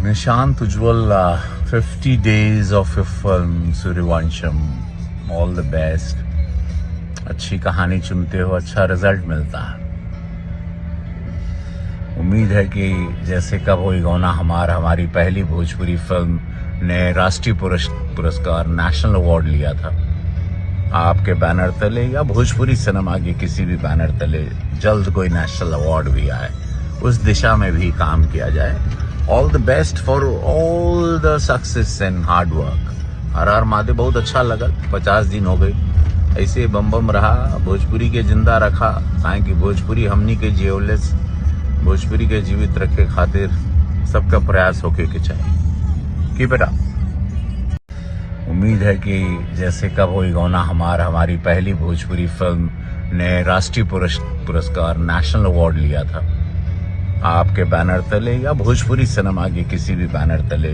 Nishant Ujjwal, 50 days of your film Sooryavansham, all the best. अच्छी कहानी चुनते हो, अच्छा रिजल्ट मिलता है। उम्मीद है कि जैसे कब होई गौना हमारी पहली भोजपुरी फिल्म ने राष्ट्रीय पुरस्कार नेशनल अवार्ड लिया था, आपके बैनर तले या भोजपुरी सिनेमा के किसी भी बैनर तले जल्द कोई नेशनल अवार्ड भी आए, उस दिशा में भी काम किया जाए। All the best for all the success and hard work. हर हर महादेव बहुत अच्छा लगा। 50 दिन हो गई ऐसे बम बम रहा, भोजपुरी के जिंदा रखा, काहे कि भोजपुरी हमनी के जियोलेस, भोजपुरी के जीवित रखे खातिर सबका प्रयास होके के चाहिए। Keep it up. उम्मीद है कि जैसे कब होई गौना हमारी पहली भोजपुरी फिल्म ने राष्ट्रीय पुरस्कार नेशनल अवार्ड लिया था, आपके बैनर तले या भोजपुरी सिनेमा के किसी भी बैनर तले